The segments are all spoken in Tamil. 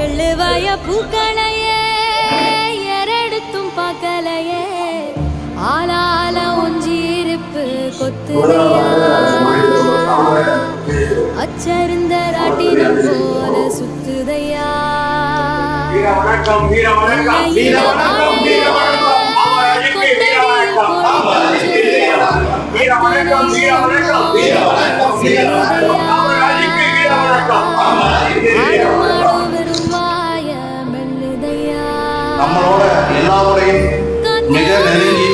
எழுவாய பூக்களையே எரடுத்தும் பார்க்கலையே ஆளால ஒஞ்சிருப்பு கொத்துதையா அச்சருந்த ராட்டினம் போல சுத்துதையா நம்மளோட எல்லாரோடையும் மிக நெருங்கி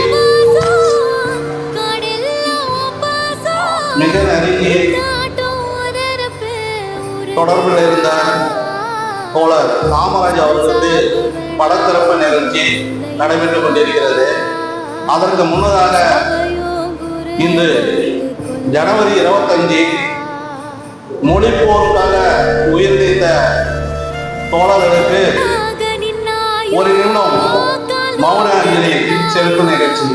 தொடர்பில் இருந்த தோழர் காமராஜ் அவர்களுக்கு படத்திறப்பு நிகழ்ச்சி நடைபெற்றுக் கொண்டிருக்கிறது. அதற்கு முன்னதாக இன்று ஜனவரி 25 மொழிப்போருக்காக உயிர் நீத்த தோழர்களுக்கு ஒரு நிமிடம் மௌன அஞ்சலி செலுத்தும் நிகழ்ச்சி.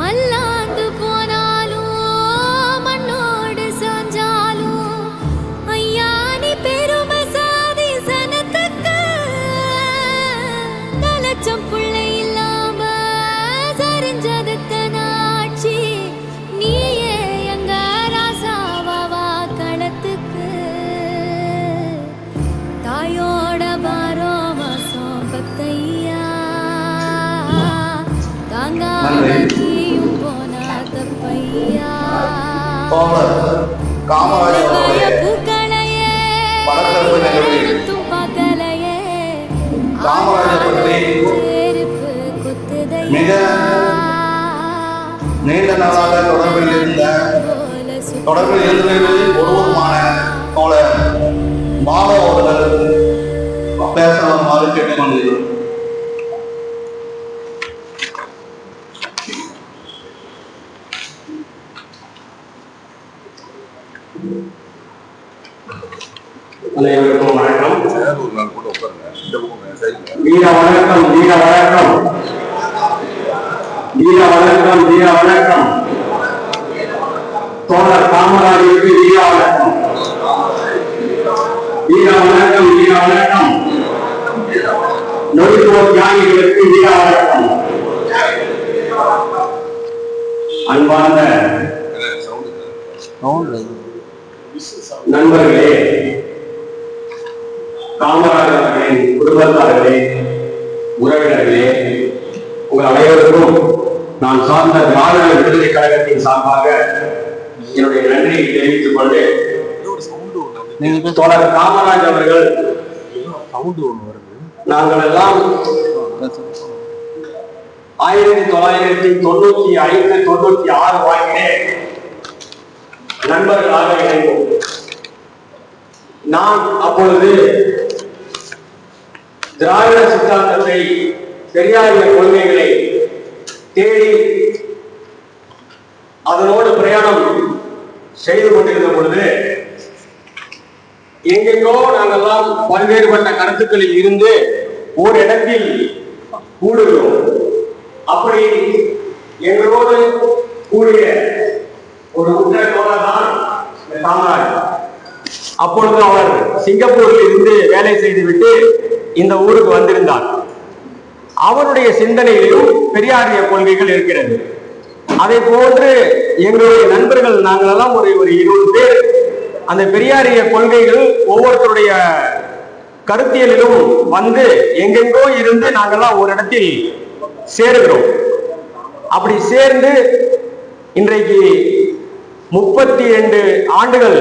மல்லாந்து போனாலும் மண்ணோடு சாஞ்சாலும் ஐயா நீ பெருமை சாதி சனத்தக்க கலச்சம் பிள்ளை இல்லாம சரிஞ்சதுத்த நாட்சி நீயே எங்க ராசாவா களத்துக்கு தாயோட பாரோ மாசம் பத்தையா தாங்க காமராஜ் படத்திறப்பு நிகழ்வில் காமராஜர் பற்றி மிக நீண்ட நாளாக தொடர்பில் இருந்தவர்களில் ஒருவருமான தோழர் பாலு அவர்கள் பேசுமாறு கேட்டுக்கொண்டிருக்கிறோம். அனைவருக்கும் வணக்கம். வீர வணக்கம், வீர வணக்கம், வீர வணக்கம், வீர வணக்கம். தோழர் காமராஜருக்கு வீர வணக்கம், வீர வணக்கம், வீர வணக்கம். நொடிப்போர் தியாகிகளுக்கு வீர வணக்கம். அன்பார்ந்த நண்பர்களே, காமராஜர் அவர்களின் குடும்பத்தார்களே, உறவினர்களே, உங்கள் அனைவருக்கும் நான் சார்ந்த திராவிட விடுதலை கழகத்தின் சார்பாக என்னுடைய நன்றியை தெரிவித்துக் கொண்டு, தோழர் காமராஜ் அவர்கள் நாங்கள் எல்லாம் 1995-96 வாக்கிலே நண்பர்களாக இணைந்தோம். நான் அப்பொழுது திராவிட சித்தாந்தத்தை, பெரியாரிய கொள்கைகளை தேடி அதனோடு பிரயாணம் செய்து கொண்டிருந்த பொழுது எங்கெங்கோ நாங்கெல்லாம் பல்வேறுபட்ட கருத்துக்களில் இருந்து ஒரு இடத்தில் கூடுகிறோம். அப்படி எங்களோடு கூடிய ஒரு உத்தரவாதம் தான் காமராஜ். அப்பொழுது அவர் சிங்கப்பூரில் இருந்து வேலை செய்துவிட்டு இந்த ஊருக்கு வந்திருந்தார். அவருடைய சிந்தனையிலும் பெரியாரிய கொள்கைகள் இருக்கிறது. அதை போன்று எங்களுடைய நண்பர்கள் நாங்கள் எல்லாம் ஒரு 20 பேர் அந்த பெரியாரிய கொள்கைகள் ஒவ்வொருத்தருடைய கருத்தியலிலும் வந்து எங்கெங்கோ இருந்து நாங்கெல்லாம் ஒரு இடத்தில் சேருகிறோம். அப்படி சேர்ந்து இன்றைக்கு 32 ஆண்டுகள்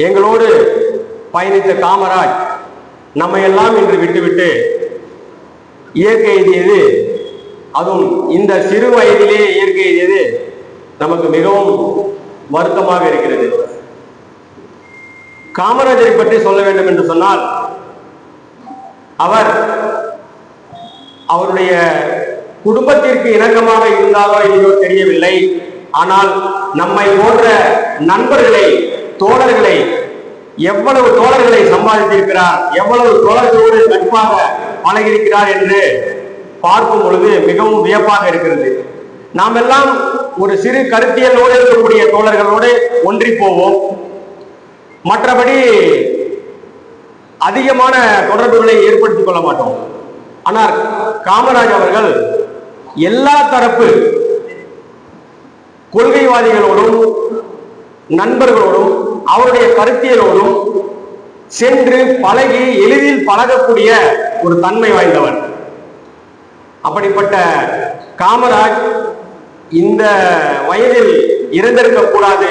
எங்களோடு பயணித்த காமராஜ் நம்மை எல்லாம் இன்று விட்டுவிட்டு இயற்கை எய்தியது, அதுவும் இந்த சிறு வயதிலேயே இயற்கை எய்தியது நமக்கு மிகவும் வருத்தமாக இருக்கிறது. காமராஜரை பற்றி சொல்ல வேண்டும் என்று சொன்னால், அவருடைய குடும்பத்திற்கு இணக்கமாக இருந்தாலோ இல்லையோ தெரியவில்லை. ஆனால் நம்மை போன்ற நண்பர்களை, தோழர்களை, எவ்வளவு தோழர்களை சம்பாதித்திருக்கிறார், எவ்வளவு தோழர்களோடு நட்பாக பழகியிருக்கிறார் என்று பார்க்கும் பொழுது மிகவும் வியப்பாக இருக்கிறது. நாம் எல்லாம் ஒரு சிறு கருத்தியலோடு இருக்கக்கூடிய தோழர்களோடு ஒன்றி போவோம். மற்றபடி அதிகமான தொடர்புகளை ஏற்படுத்திக் கொள்ள மாட்டோம். ஆனால் காமராஜ் அவர்கள் எல்லா தரப்பு கொள்கைவாதிகளோடும் நண்பர்களோடும் அவருடைய கருத்தியலோடும் சென்று பழகி எளிதில் பழகக்கூடிய ஒரு தன்மை வாய்ந்தவர். அப்படிப்பட்ட காமராஜ் இந்த வயதில் இறந்திருக்க கூடாது.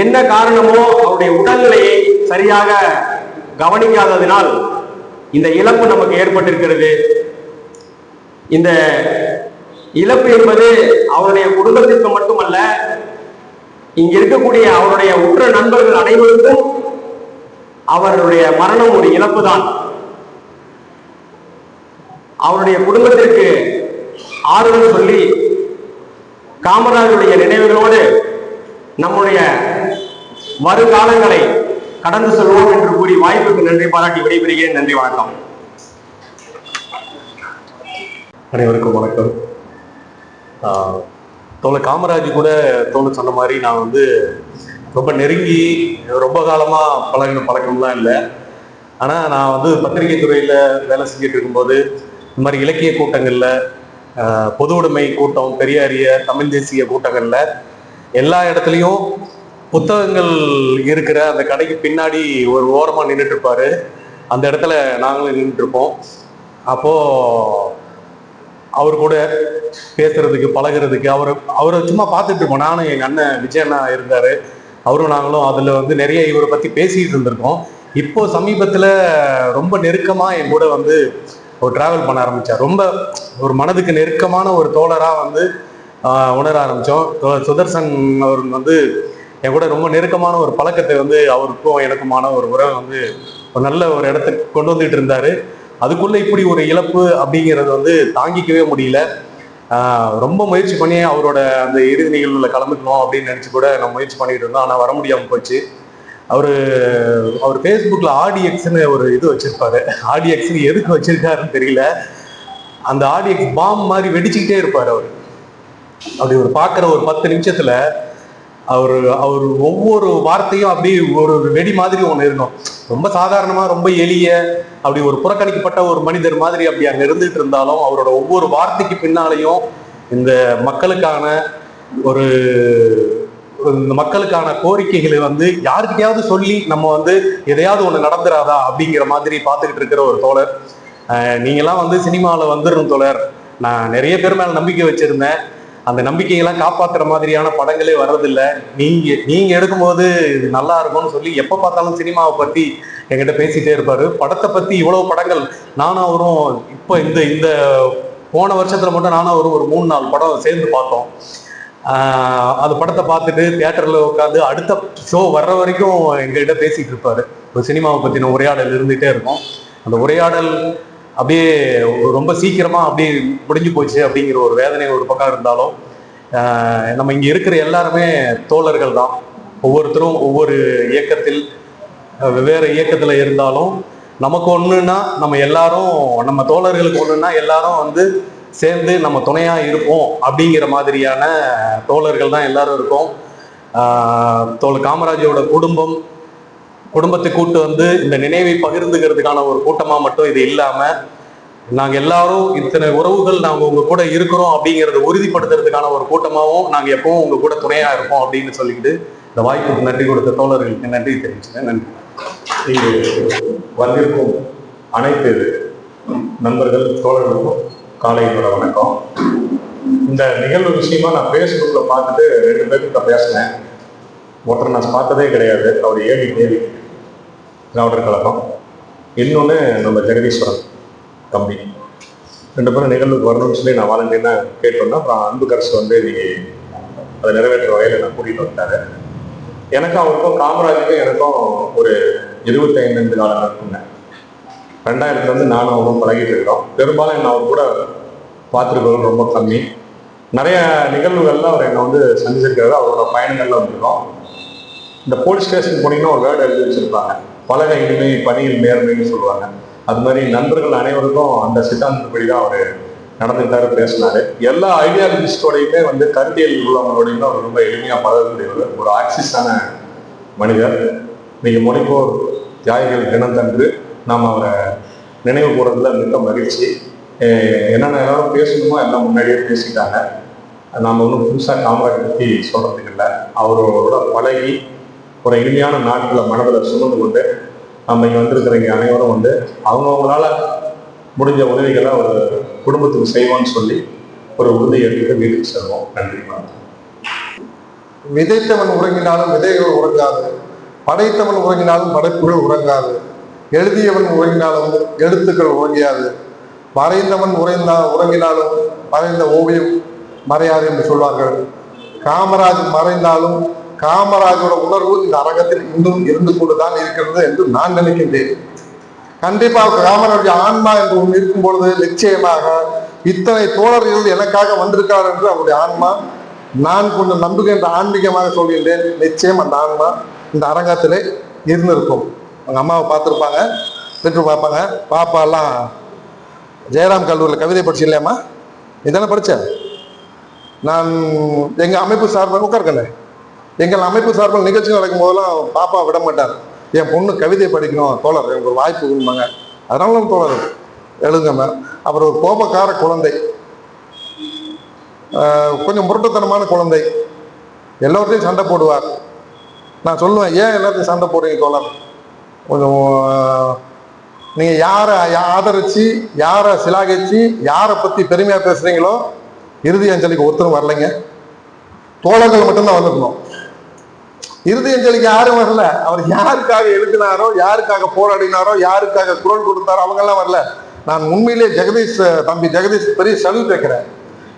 என்ன காரணமோ அவருடைய உடல்நிலையை சரியாக கவனிக்காததினால் இந்த இழப்பு நமக்கு ஏற்பட்டிருக்கிறது. இந்த இழப்பு என்பது அவருடைய குடும்பத்திற்கு மட்டுமல்ல, இங்க இருக்கக்கூடிய அவருடைய உற்ற நண்பர்கள் அனைவருக்கும் அவருடைய மரணம் ஒரு இழப்பு தான். அவருடைய குடும்பத்திற்கு ஆறுதல் சொல்லி காமராஜருடைய நினைவுகளோடு நம்முடைய வருங்காலங்களை கடந்து செல்வோம் என்று கூறி வாய்ப்புக்கு நன்றி பாராட்டி விடைபெறுகிறேன். நன்றி, வணக்கம். அனைவருக்கும் வணக்கம். தோழர் காமராஜ் கூட தோழர் சொன்ன மாதிரி நான் ரொம்ப நெருங்கி ரொம்ப காலமாக பழக்கம்லாம் இல்லை. ஆனால் நான் பத்திரிகை துறையில் வேலை செஞ்சுட்டு இருக்கும்போது இந்த மாதிரி இலக்கிய கூட்டங்களில், பொது உடைமை கூட்டம், பெரியாரிய தமிழ் தேசிய கூட்டங்களில் எல்லா இடத்துலையும் புத்தகங்கள் இருக்கிற அந்த கடைக்கு பின்னாடி ஒரு ஓரமாக நின்றுட்டு இருப்பாரு. அந்த இடத்துல நாங்களும் நின்றுட்டு இருப்போம். அப்போது அவர் கூட பேசுறதுக்கு பழகிறதுக்கு அவரை சும்மா பார்த்துட்டு இருப்போம். நானும் எங்கள் அண்ணன் விஜயண்ணா இருந்தார், அவரும் நாங்களும் அதில் நிறைய இவரை பற்றி பேசிகிட்டு இருந்திருக்கோம். இப்போ சமீபத்தில் ரொம்ப நெருக்கமாக என் கூட ஒரு டிராவல் பண்ண ஆரம்பித்தார். ரொம்ப ஒரு மனதுக்கு நெருக்கமான ஒரு தோழராக உணர ஆரம்பித்தோம். சுதர்சன் அவர் என் கூட ரொம்ப நெருக்கமான ஒரு பழக்கத்தை அவருக்கும் எனக்குமான ஒரு உறவை ஒரு நல்ல ஒரு இடத்துக்கு கொண்டு வந்துட்டு இருந்தார். அதுக்குள்ளே இப்படி ஒரு இழப்பு அப்படிங்கிறது தாங்கிக்கவே முடியல. ரொம்ப முயற்சி பண்ணி அவரோட அந்த இறுதி நிகழ்வுல கலந்துக்கணும் அப்படின்னு நினச்சி கூட நான் முயற்சி பண்ணிட்டு இருந்தோம். ஆனால் வர முடியாமல் போச்சு. அவர் ஃபேஸ்புக்கில் ஆடிஎக்ஸ்ன்னு ஒரு இது வச்சிருப்பாரு. ஆடிஎக்ஸ்ன்னு எதுக்கு வச்சிருக்காருன்னு தெரியல. அந்த ஆடிஎக்ஸ் பாம் மாதிரி வெடிச்சுக்கிட்டே இருப்பார். அவர் அப்படி ஒரு பார்க்குற ஒரு 10 நிமிஷத்துல அவர் ஒவ்வொரு வார்த்தையும் அப்படி ஒரு வெடி மாதிரி ஒன்று இருக்கும். ரொம்ப சாதாரணமாக ரொம்ப எளிய அப்படி ஒரு புறக்கணிக்கப்பட்ட ஒரு மனிதர் மாதிரி அப்படி அங்கே இருந்துகிட்டு இருந்தாலும் அவரோட ஒவ்வொரு வார்த்தைக்கு பின்னாலையும் இந்த மக்களுக்கான இந்த மக்களுக்கான கோரிக்கைகளை யாருக்கிட்டையாவது சொல்லி நம்ம எதையாவது ஒன்று நடந்துராதா அப்படிங்கிற மாதிரி பார்த்துக்கிட்டு இருக்கிற ஒரு தோழர். நீங்களாம் சினிமாவில் வந்துடணும் தோழர். நான் நிறைய பேர் மேலே நம்பிக்கை வச்சிருந்தேன். அந்த நம்பிக்கையெல்லாம் காப்பாற்றுற மாதிரியான படங்களே வர்றதில்லை. நீங்க எடுக்கும்போது இது நல்லா இருக்கும்னு சொல்லி எப்போ பார்த்தாலும் சினிமாவை பற்றி என்கிட்ட பேசிட்டே இருப்பாரு. படத்தை பற்றி இவ்வளவு படங்கள் நானும் அவரும் இப்போ இந்த போன வருஷத்துல மட்டும் நானும் அவரும் ஒரு 3-4 படம் சேர்ந்து பார்த்தோம். அந்த படத்தை பார்த்துட்டு தியேட்டர்ல உட்காந்து அடுத்த ஷோ வர்ற வரைக்கும் எங்ககிட்ட பேசிட்டு இருப்பாரு. ஒரு சினிமாவை பற்றின உரையாடல் இருந்துகிட்டே இருக்கும். அந்த உரையாடல் அப்படியே ரொம்ப சீக்கிரமா அப்படியே முடிஞ்சு போச்சு அப்படிங்கிற ஒரு வேதனை ஒரு பக்கம் இருந்தாலும், நம்ம இங்க இருக்கிற எல்லாருமே தோழர்கள் தான். ஒவ்வொருத்தரும் ஒவ்வொரு இயக்கத்தில் வெவ்வேறு இயக்கத்துல இருந்தாலும் நமக்கு ஒண்ணுன்னா நம்ம எல்லாரும், நம்ம தோழர்களுக்கு ஒண்ணுன்னா எல்லாரும் சேர்ந்து நம்ம துணையா இருப்போம் அப்படிங்கிற மாதிரியான தோழர்கள் தான் எல்லாரும் இருக்கோம். தோழர் காமராஜோட குடும்பத்தை கூட்டு இந்த நினைவை பகிர்ந்துக்கிறதுக்கான ஒரு கூட்டமா மட்டும் இது இல்லாம, நாங்க எல்லாரும் இத்தனை உறவுகள் நாங்க உங்க கூட இருக்கிறோம் அப்படிங்கறத உறுதிப்படுத்துறதுக்கான ஒரு கூட்டமாவும் நாங்க எப்பவும் உங்க கூட துணையா இருப்போம் அப்படின்னு சொல்லிக்கிட்டு இந்த வாய்ப்புக்கு நன்றி கொடுத்த தோழர்களுக்கு நன்றி தெரிவிச்சுக்கிறேன். நன்றி. இங்கு வந்திருக்கும் அனைத்து நண்பர்கள் தோழர்களுக்கும் காலையோட வணக்கம். இந்த நிகழ்வு விஷயமா நான் ஃபேஸ்புக்ல பார்த்துட்டு 2 பேர்கிட்ட பேசினேன். ஒருத்தர் நான் பார்த்ததே கிடையாது, அவர் ஏவி திராவிடர் கழகம், இன்னொன்று நம்ம ஜெகதீஸ்வரன் தம்பி. 2 பேரும் நிகழ்வுக்கு வரணும்னு சொல்லி நான் வாலண்டியர்னா கேட்டோன்னா அப்புறம் அன்புக்கரசு இன்னைக்கு அதை நிறைவேற்ற வகையில் நான் கூட்டிகிட்டு வந்துட்டாரு. எனக்கும் அவருக்கும் காமராஜுக்கும் எனக்கும் ஒரு 25 காலம் இருக்குங்க. 2000 நானும் அவரும் பழகிட்டு இருக்கிறோம். பெரும்பாலும் என்ன அவர் கூட பார்த்துருக்கிறது ரொம்ப கம்மி. நிறைய நிகழ்வுகள்லாம் அவர் என்னை சந்திச்சிருக்கிறது. அவரோட பயணங்கள்ல வந்திருக்கோம். இந்த போலீஸ் ஸ்டேஷன் போனீங்கன்னா ஒரு வேர்டு எழுதி வச்சிருப்பாங்க, பழக இனிமை பணியில் நேர்மைன்னு சொல்லுவாங்க. அது மாதிரி நண்பர்கள் அனைவருக்கும் அந்த சித்தாந்தப்படி தான் அவர் நடந்துட்டாரு, பேசினாரு. எல்லா ஐடியாலஜிஸ்டோடையுமே வந்து கருத்தியல் உள்ளவங்களோடையுமே அவர் ரொம்ப எளிமையாக பழகக்கூடியவர், ஒரு ஆக்சிஸான மனிதர். இன்னைக்கு மொழிப்போர் தியாகிகள் தினத்தன்று நாம் அவரை நினைவு கூறதுல மிக்க மகிழ்ச்சி. என்னென்ன எல்லாரும் பேசணுமோ எல்லாம் முன்னாடியே பேசிட்டாங்க. நாம் ஒன்றும் புதுசாக காமராஜ் பற்றி சொல்கிறதுக்கு இல்லை. அவரோட பழகி ஒரு இனிமையான நாட்டில் மனதில் சுமந்து கொண்டு நம்ம இங்கே வந்திருக்கிறவங்க அனைவரும் வந்து அவங்கவுங்களால முடிஞ்ச உதவிகளை ஒரு குடும்பத்துக்கு செய்வோம்னு சொல்லி ஒரு உறுதி எடுத்து வீட்டுக்கு செல்வோம். நன்றி. விதைத்தவன் உறங்கினாலும் விதைகள் உறங்காது, படைத்தவன் உறங்கினாலும் படைப்புகள் உறங்காது, எழுதியவன் உறங்கினாலும் எழுத்துக்கள் உறங்கியாது, வரைந்தவன் உறங்கினாலும் வரைந்த ஓவியம் மறையாது என்று சொல்வார்கள். காமராஜ் மறைந்தாலும் காமராஜோட உணர்வு இந்த அரங்கத்தில் இன்னும் இருந்து கொண்டுதான் இருக்கிறது என்று நான் நினைக்கின்றேன். கண்டிப்பாக காமராஜ் ஆன்மா என்று ஒன்று இருக்கும் பொழுது நிச்சயமாக இத்தனை தோழர்கள் எனக்காக வந்திருக்கார் என்று அவருடைய ஆன்மா, நான் கொஞ்சம் நம்புகின்ற ஆன்மீகமாக சொல்கின்றேன், நிச்சயம் அந்த ஆன்மா இந்த அரங்கத்திலே இருந்திருக்கும். அவங்க அம்மாவை பார்த்துருப்பாங்க, பெற்று பார்ப்பாங்க. பாப்பாலாம் ஜெயராம் கல்லூரியில் கவிதை படிச்சு இல்லையாம்மா? இதானே படித்தேன் நான். எங்கள் அமைப்பு சார்பாக உட்காருக்கண்ணே, எங்கள் அமைப்பு சார்பில் நிகழ்ச்சி நடக்கும் போதெல்லாம் பாப்பா விட மாட்டார். என் பொண்ணு கவிதை படிக்கணும் தோழர், எனக்கு ஒரு வாய்ப்பு கொடுப்பாங்க. அதனால தோழர் எழுதுங்க. அவர் ஒரு கோபக்கார குழந்தை, கொஞ்சம் முரட்டுத்தனமான குழந்தை, எல்லோர்த்தையும் சண்டை போடுவார். நான் சொல்லுவேன், ஏன் எல்லாத்தையும் சண்டை போடுறீங்க தோழர்? கொஞ்சம் நீங்கள் யாரை ஆதரித்து, யாரை சிலாகிச்சு, யாரை பற்றி பெருமையாக பேசுகிறீங்களோ இறுதி அஞ்சலிக்கு ஒருத்தரும் வரலைங்க. தோழர்கள் மட்டும்தான் வந்திருக்கணும். இறுதி அஞ்சலிக்கு யாரும் வரல. அவர் யாருக்காக எழுதினாரோ, யாருக்காக போராடினாரோ, யாருக்காக குரல் கொடுத்தாரோ அவங்கெல்லாம் வரல. நான் உண்மையிலே தம்பி ஜெகதீஷ் பெரிய சல்யூட் வைக்கிறேன்.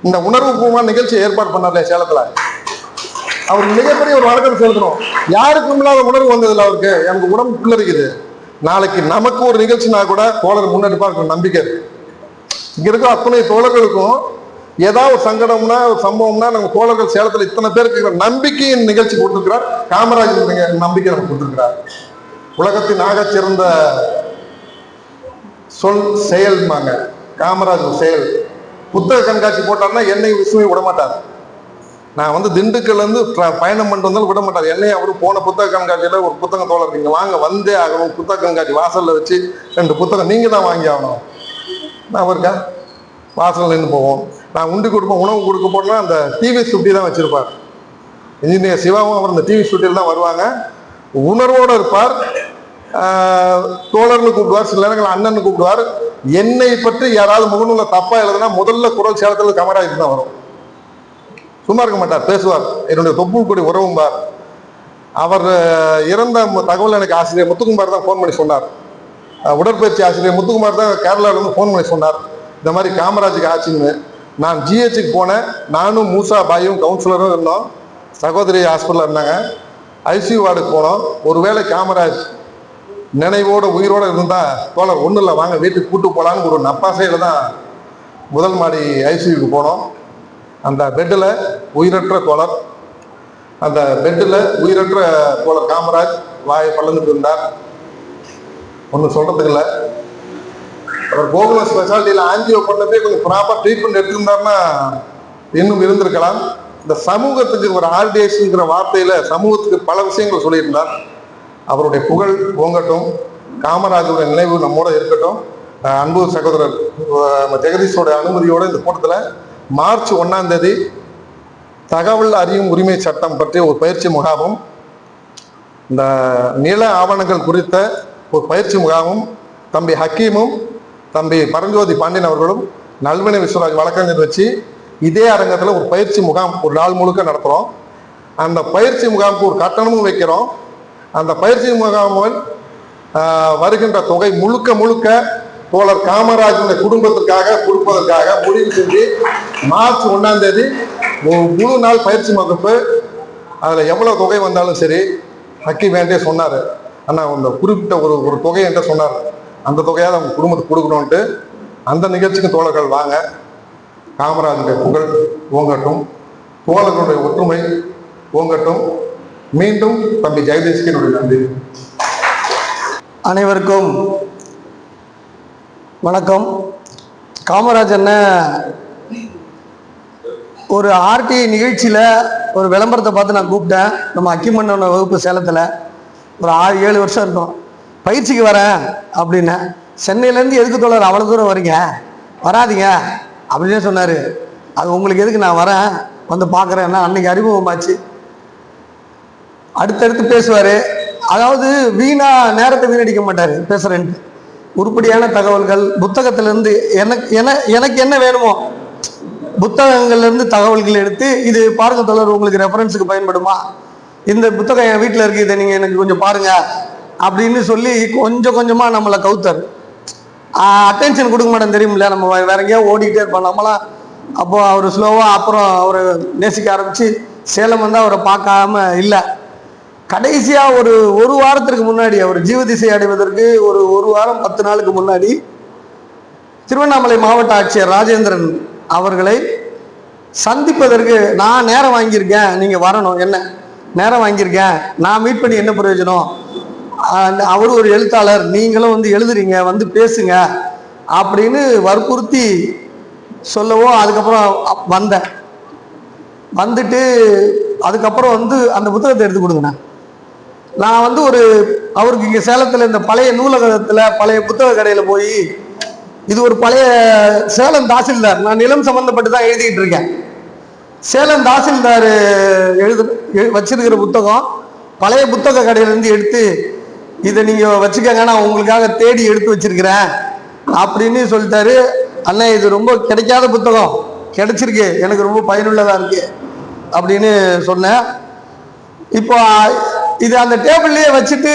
இந்த உணர்வுபூர்வமான நிகழ்ச்சியை ஏற்பாடு பண்ணார்ல சேலத்துல, அவர் மிகப்பெரிய ஒரு வழக்கம் செலுத்தணும். யாருக்கும் இல்லாத உணர்வு வந்ததில்லை அவருக்கு. எனக்கு உடம்பு புல்லரிக்குது. நாளைக்கு நமக்கு ஒரு நிகழ்ச்சினா கூட தோழர் முன்னெடுப்பா இருக்கும் நம்பிக்கை இருக்கு. இங்க இருக்கிற அத்தனை தோழர்களுக்கும் ஏதாவது ஒரு சங்கடம்னா, ஒரு சம்பவம்னா, நம்ம தோழர்கள் சேலத்துல இத்தனை பேருக்கு நம்பிக்கையின் நிகழ்ச்சி கொடுத்துருக்கிறார். காமராஜ் நம்பிக்கை நமக்கு கொடுத்துருக்கிறார். உலகத்தின் ஆகச்சிறந்த சொல் செயல்மாங்க காமராஜ் செயல். புத்தக கண்காட்சி போட்டார்னா என்னை விசுவை விட மாட்டார். நான் வந்து திண்டுக்கல்ல இருந்து பயணம் பண்ணிட்டு வந்தாலும் விட மாட்டார். என்னை அவரு போன புத்தக கண்காட்சியில ஒரு புத்தகம் தோழர் நீங்க வாங்க வந்தே ஆகணும், புத்தக கண்காட்சி வாசல்ல வச்சு 2 புத்தகம் நீங்க தான் வாங்கி ஆகணும். நான் இருக்கா வாசல்ல நின்று போவோம். நான் உண்டி கொடுப்போம், உணவு கொடுக்க போனா அந்த டிவி சுட்டி தான் வச்சிருப்பார். இன்ஜினியர் சிவாவும் அவர் அந்த டிவி சுட்டியில் தான் வருவாங்க. உணர்வோடு இருப்பார். தோழர்னு கூப்பிடுவார், சில நேரங்கள் அண்ணன் கூப்பிடுவார். என்னை பற்றி யாராவது முகநூல தப்பா எழுதுனா முதல்ல குரல் சேலத்தில் காமராஜ் தான் வரும். சும்மா இருக்க மாட்டார், பேசுவார். என்னுடைய தொப்புள் கொடி உறவும்பார். அவர் இறந்த தகவல் எனக்கு ஆசிரியர் முத்துக்குமார் தான் ஃபோன் பண்ணி சொன்னார். உடற்பயிற்சி ஆசிரியர் முத்துக்குமார் தான் கேரளாவிலேருந்து ஃபோன் பண்ணி சொன்னார், இந்த மாதிரி காமராஜுக்கு ஆச்சுன்னு. நான் ஜிஹெச்சுக்கு போனேன். நானும் மூசா பாயும் கவுன்சிலரும் இருந்தோம். சகோதரி ஹாஸ்பிட்டலில் இருந்தாங்க. ஐசியூ வார்டுக்கு போனோம். ஒருவேளை காமராஜ் நினைவோடு உயிரோடு இருந்தால் தோழர் ஒன்றும் இல்லை வாங்க வீட்டுக்கு கூட்டு போகலான்னு ஒரு நப்பாசையில் தான் முதல் மாடி ஐசியூக்கு போனோம். அந்த பெட்டில் உயிரற்ற தோழர், அந்த பெட்டில் உயிரற்ற தோழர் காமராஜ் வாயை பழந்துட்டு இருந்தார். ஒன்றும் சொல்கிறதுக்கு இல்லை. அவர் கோகுலம் ஸ்பெஷாலிட்டியில் ஆஞ்சியோ பண்ணப்பே கொஞ்சம் ப்ராப்பர் ட்ரீட்மெண்ட் எடுத்திருந்தாருன்னா இன்னும் இருந்திருக்கலாம். இந்த சமூகத்துக்கு ஒரு ஆர்டிஎஸ்ங்கிற வார்த்தையில் சமூகத்துக்கு பல விஷயங்கள் சொல்லியிருந்தார். அவருடைய புகழ் ஓங்கட்டும், காமராஜோட நினைவு நம்மோட இருக்கட்டும். அன்பு சகோதரர் ஜெகதீஷோட அனுமதியோடு இந்த கூட்டத்தில் மார்ச் 1ஆம் தேதி தகவல் அறியும் உரிமை சட்டம் பற்றிய ஒரு பயிற்சி முகாமும், இந்த நில ஆவணங்கள் குறித்த ஒரு பயிற்சி முகாமும் தம்பி ஹக்கீமும் தம்பி பரஞ்சோதி பாண்டியன் அவர்களும் நல்வினை விஸ்வராஜ் வழக்கறிஞர் வச்சு இதே அரங்கத்தில் ஒரு பயிற்சி முகாம் ஒரு நாள் முழுக்க நடத்துகிறோம். அந்த பயிற்சி முகாமுக்கு ஒரு கட்டணமும் வைக்கிறோம். அந்த பயிற்சி முகாமில் வருகின்ற தொகை முழுக்க முழுக்க தோழர் காமராஜனுடைய குடும்பத்திற்காக கொடுப்பதற்காக முடிவு செஞ்சு மார்ச் 1ஆம் தேதி ஒரு முழு நாள் பயிற்சி வகுப்பு. அதில் எவ்வளோ தொகை வந்தாலும் சரி, ஹக்கி வேண்டே சொன்னார், ஆனால் அந்த குறிப்பிட்ட ஒரு தொகை என்ற சொன்னார், அந்த தொகையாக அவங்க குடும்பத்துக்கு கொடுக்கணும்ன்ட்டு. அந்த நிகழ்ச்சிக்கு தோழர்கள் வாங்க. காமராஜனுடைய புகழ் ஓங்கட்டும், தோழர்களுடைய ஒற்றுமை ஓங்கட்டும். மீண்டும் தம்பி ஜெகதீஷ்க்கு என்னுடைய நன்றி. அனைவருக்கும் வணக்கம். காமராஜ் ஒரு ஆர்டிஐ நிகழ்ச்சியில் ஒரு விளம்பரத்தை பார்த்து நான் கூப்பிட்டேன். நம்ம அக்கிமன்னோட வகுப்பு சேலத்தில் ஒரு 6-7 வருஷம் இருக்கும். பயிற்சிக்கு வரேன் அப்படின்னேன். சென்னையிலேருந்து எதுக்கு தோழர் அவ்வளோ தூரம் வரீங்க, வராதிங்க அப்படின்னு சொன்னார். அது உங்களுக்கு எதுக்கு, நான் வரேன் வந்து பார்க்குறேன்னா அன்னைக்கு அறிமுகமாச்சு. அடுத்தடுத்து பேசுவார். அதாவது நேரத்தை வீணடிக்க மாட்டார் பேசுகிறேன்ட்டு. உருப்படியான தகவல்கள் புத்தகத்திலேருந்து எனக்கு என்ன வேணுமோ புத்தகங்கள்லேருந்து தகவல்கள் எடுத்து, இது பாருங்க தோழர், உங்களுக்கு ரெஃபரன்ஸுக்கு பயன்படுமா, இந்த புத்தகம் என் வீட்டில் இருக்குது, இதை நீங்கள் எனக்கு கொஞ்சம் பாருங்க அப்படின்னு சொல்லி கொஞ்சம் கொஞ்சமாக நம்மளை கவுத்தார். அட்டென்ஷன் கொடுக்க மாட்டேன் தெரியுமில்ல, நம்ம வேற எங்கேயோ ஓடிக்கிட்டே இருப்போம் நம்மளாம். அப்போ அவர் ஸ்லோவாக அப்புறம் அவரை நேசிக்க ஆரம்பித்து சேலம் வந்து அவரை பார்க்காம இல்லை. கடைசியாக ஒரு வாரத்திற்கு முன்னாடி, அவர் ஜீவதிசை அடைவதற்கு ஒரு வாரம் 10 நாளுக்கு முன்னாடி திருவண்ணாமலை மாவட்ட ஆட்சியர் ராஜேந்திரன் அவர்களை சந்திப்பதற்கு நான் நேரம் வாங்கியிருக்கேன், நீங்கள் வரணும், என்ன நேரம் வாங்கியிருக்கேன், நான் மீட் பண்ணி என்ன பிரயோஜனம், அவர் ஒரு எழுத்தாளர், நீங்களும் வந்து எழுதுறீங்க, வந்து பேசுங்க அப்படின்னு வற்புறுத்தி சொல்லவோ, அதுக்கப்புறம் வந்துட்டு அதுக்கப்புறம் வந்து அந்த புத்தகத்தை எடுத்து கொடுங்கண்ணா. நான் வந்து அவருக்கு இங்கே சேலத்தில் இந்த பழைய நூலகத்தில் பழைய புத்தக கடையில் போய், இது ஒரு பழைய சேலம் தாசில்தார், நான் நிலம் சம்பந்தப்பட்டு தான் எழுதிக்கிட்டு இருக்கேன். சேலம் தாசில்தார் வச்சிருக்கிற புத்தகம் பழைய புத்தக கடையிலேருந்து எடுத்து, இதை நீங்கள் வச்சுக்கங்க, நான் உங்களுக்காக தேடி எடுத்து வச்சிருக்கிறேன் அப்படின்னு சொல்லிட்டாரு. அண்ணா இது ரொம்ப கிடைக்காத புத்தகம், கிடைச்சிருக்கு, எனக்கு ரொம்ப பயனுள்ளதாக இருக்கு அப்படின்னு சொன்னேன். இப்போ இது அந்த டேபிள்லேயே வச்சுட்டு